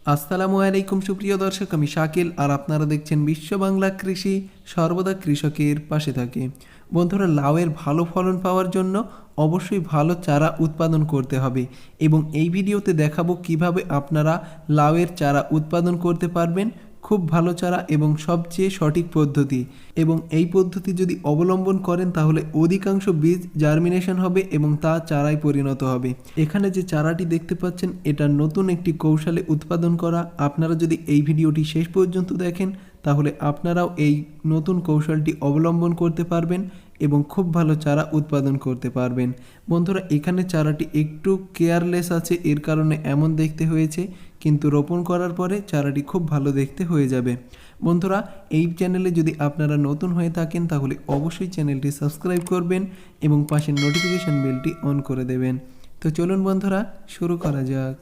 আসসালামু আলাইকুম সুপ্রিয় দর্শক, আমি শাকিল আর আপনারা দেখছেন বিশ্ব বাংলা কৃষি, সর্বদা কৃষকের পাশে থাকে। বন্ধুরা, লাউয়ের ভালো ফলন পাওয়ার জন্য অবশ্যই ভালো চারা উৎপাদন করতে হবে এবং এই ভিডিওতে দেখাবো কিভাবে আপনারা লাউয়ের চারা উৎপাদন করতে পারবেন খুব ভালো চারা এবং সবচেয়ে সঠিক পদ্ধতি। এবং এই পদ্ধতি যদি অবলম্বন করেন তাহলে অধিকাংশ বীজ জার্মিনেশন হবে এবং তা চারায় পরিণত হবে। এখানে যে চারাটি দেখতে পাচ্ছেন এটা নতুন একটি কৌশলে উৎপাদন করা। আপনারা যদি এই ভিডিওটি শেষ পর্যন্ত দেখেন তাহলে আপনারাও এই নতুন কৌশলটি অবলম্বন করতে পারবেন এবং খুব ভালো চারা উৎপাদন করতে পারবেন। বন্ধুরা, এখানে চারাটি একটু কেয়ারলেস আছে, এর কারণে এমন দেখতে হয়েছে, কিন্তু রোপণ করার পরে চারাটি খুব ভালো দেখতে হয়ে যাবে। বন্ধুরা, এই চ্যানেলে যদি আপনারা নতুন হয়ে থাকেন তাহলে অবশ্যই চ্যানেলটি সাবস্ক্রাইব করবেন এবং পাশের নোটিফিকেশন বেলটি অন করে দেবেন। তো চলুন বন্ধুরা, শুরু করা যাক।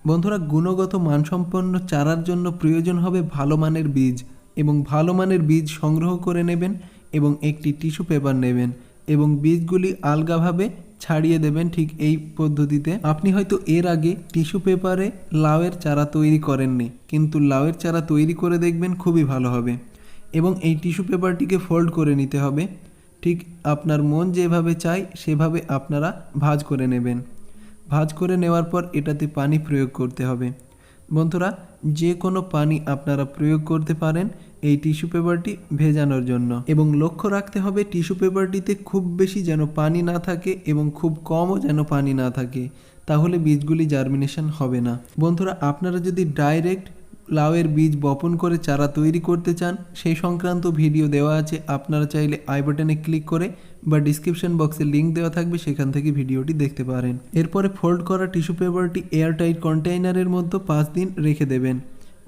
বন্ধুরা, গুণগত মানসম্পন্ন চারার জন্য প্রয়োজন হবে ভালো মানের বীজ এবং ভালো মানের বীজ সংগ্রহ করে নেবেন এবং একটি টিস্যু পেপার নেবেন এবং বীজগুলি আলগাভাবে ছাড়িয়ে দেবেন। ঠিক এই পদ্ধতিতে আপনি হয়তো এর আগে টিস্যু পেপারে লাউয়ের চারা তৈরি করেননি, কিন্তু লাউয়ের চারা তৈরি করে দেখবেন খুবই ভালো হবে। এবং এই টিস্যু পেপারটিকে ফোল্ড করে নিতে হবে, ঠিক আপনার মন যেভাবে চায় সেভাবে আপনারা ভাঁজ করে নেবেন। ভাঁজ করে নেওয়ার পর এটাতে পানি প্রয়োগ করতে হবে। বন্ধুরা, যে কোনো পানি আপনারা প্রয়োগ করতে পারেন এই টিস্যু পেপারটি ভেজানোর জন্য এবং লক্ষ্য রাখতে হবে টিস্যু পেপারটিতে খুব বেশি যেন পানি না থাকে এবং খুব কমও যেন পানি না থাকে, তাহলে বীজগুলি জার্মিনেশন হবে না। বন্ধুরা, আপনারা যদি ডাইরেক্ট লাউয়ের বীজ বপন করে চারা তৈরি করতে চান সেই সংক্রান্ত ভিডিও দেওয়া আছে, আপনারা চাইলে আই বাটনে ক্লিক করে বা ডিসক্রিপশন বক্সে লিঙ্ক দেওয়া থাকবে, সেখান থেকে ভিডিওটি দেখতে পারেন। এরপরে ফোল্ড করা টিস্যু পেপারটি এয়ারটাইট কন্টেইনারের মধ্যে 5 দিন রেখে দেবেন।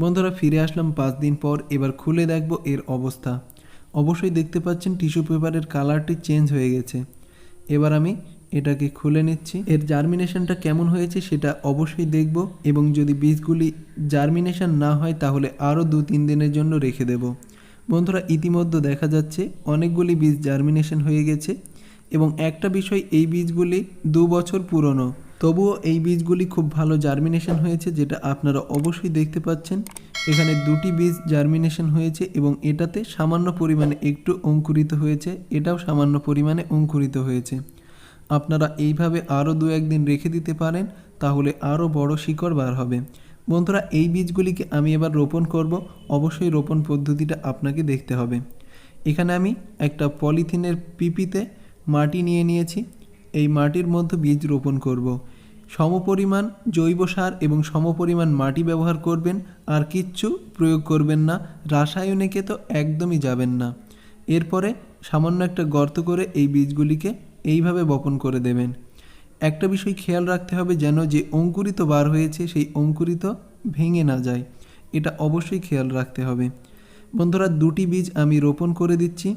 বন্ধুরা, ফিরে আসলাম 5 দিন পর। এবার খুলে দেখব এর অবস্থা। অবশ্যই দেখতে পাচ্ছেন টিস্যু পেপারের কালারটি চেঞ্জ হয়ে গেছে। এবার আমি এটাকে খুলে নিচ্ছি। এর জার্মিনেশনটা কেমন হয়েছে সেটা অবশ্যই দেখব এবং যদি বীজগুলি জার্মিনেশন না হয় তাহলে আরও 2-3 দিনের জন্য রেখে দেব। বন্ধুরা, ইতিমধ্যে দেখা যাচ্ছে অনেকগুলি বীজ জার্মিনেশন হয়ে গেছে এবং একটা বিষয়, এই বীজগুলি 2 বছর পুরনো, তবুও এই বীজগুলি খুব ভালো জার্মিনেশন হয়েছে, যেটা আপনারা অবশ্যই দেখতে পাচ্ছেন। এখানে 2টি বীজ জার্মিনেশন হয়েছে এবং এটাতে সামান্য পরিমাণে একটু অঙ্কুরিত হয়েছে, এটাও সামান্য পরিমাণে অঙ্কুরিত হয়েছে। আপনারা এইভাবে আরও 2-1 দিন রেখে দিতে পারেন, তাহলে আরও বড় শিকড় বার হবে। বন্ধুরা, এই বীজগুলিকে আমি এবার রোপণ করব। অবশ্যই রোপণ পদ্ধতিটা আপনাকে দেখতে হবে। এখানে আমি একটা পলিথিনের পিপিতে মাটি নিয়ে নিয়েছি। এই মাটির মধ্যে বীজ রোপণ করব। সমপরিমাণ জৈব সার এবং সমপরিমাণ মাটি ব্যবহার করবেন, আর কিচ্ছু প্রয়োগ করবেন না। রাসায়নিকে তো একদমই যাবেন না। এরপরে সামান্য একটা গর্ত করে এই বীজগুলিকে এইভাবে বপন করে দেবেন। একটা বিষয় খেয়াল রাখতে হবে, যেন যে অঙ্কুরিত বার হয়েছে সেই অঙ্কুরিত ভেঙে না যায়, এটা অবশ্যই খেয়াল রাখতে হবে। বন্ধুরা, 2টি বীজ আমি রোপণ করে দিচ্ছি।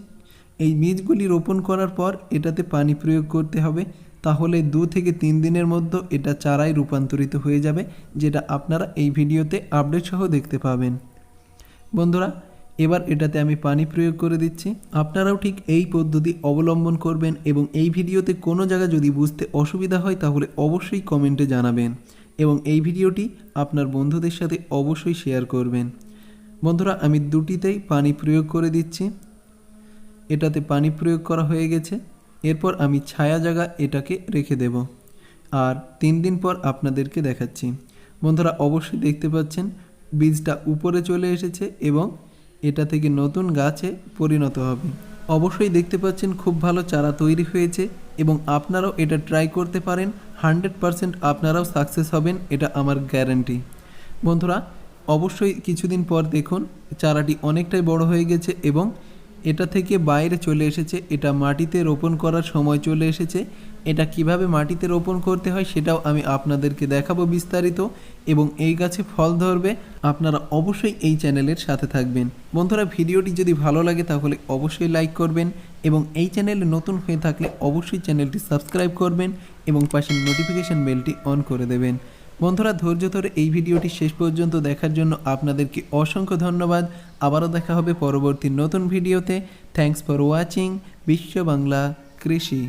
এই বীজগুলি রোপণ করার পর এটাতে পানি প্রয়োগ করতে হবে, তাহলে 2 থেকে 3 দিনের মধ্যে এটা চারায় রূপান্তরিত হয়ে যাবে, যেটা আপনারা এই ভিডিওতে আপডেট সহ দেখতে পাবেন। বন্ধুরা, এবার এটাতে আমি পানি প্রয়োগ করে দিচ্ছি। আপনারাও ঠিক এই পদ্ধতি অবলম্বন করবেন এবং এই ভিডিওতে কোনো জায়গা যদি বুঝতে অসুবিধা হয় তাহলে অবশ্যই কমেন্টে জানাবেন এবং এই ভিডিওটি আপনার বন্ধুদের সাথে অবশ্যই শেয়ার করবেন। বন্ধুরা, আমি 2টিতেই পানি প্রয়োগ করে দিচ্ছি। এটাতে পানি প্রয়োগ করা হয়ে গেছে। এরপর আমি ছায়া জায়গা এটাকে রেখে দেব আর 3 দিন পর আপনাদেরকে দেখাচ্ছি। বন্ধুরা, অবশ্যই দেখতে পাচ্ছেন বীজটা উপরে চলে এসেছে এবং এটা থেকে নতুন গাছে পরিণত হবে। অবশ্যই দেখতে পাচ্ছেন খুব ভালো চারা তৈরি হয়েছে এবং আপনারাও এটা ট্রাই করতে পারেন। 100% আপনারাও সাকসেস হবেন, এটা আমার গ্যারান্টি। বন্ধুরা, অবশ্যই কিছুদিন পর দেখুন চারাটি অনেকটাই বড় হয়ে গেছে এবং এটা থেকে বাইরে চলে এসেছে। এটা মাটিতে রোপণ করার সময় চলে এসেছে। এটা কিভাবে মাটিতে রোপণ করতে হয় সেটাও আমি আপনাদেরকে দেখাবো বিস্তারিত এবং এই গাছে ফল ধরবে। আপনারা অবশ্যই এই চ্যানেলের সাথে থাকবেন। বন্ধুরা, ভিডিওটি যদি ভালো লাগে তাহলে অবশ্যই লাইক করবেন এবং এই চ্যানেলে নতুন হয়ে থাকলে অবশ্যই চ্যানেলটি সাবস্ক্রাইব করবেন এবং পাশের নোটিফিকেশন বেলটি অন করে দেবেন। বন্ধুরা, ধৈর্য ধরে এই ভিডিওটি শেষ পর্যন্ত দেখার জন্য আপনাদেরকে অসংখ্য ধন্যবাদ। আবারও দেখা হবে পরবর্তী নতুন ভিডিওতে। থ্যাঙ্কস ফর ওয়াচিং বিশ্ব বাংলা কৃষি।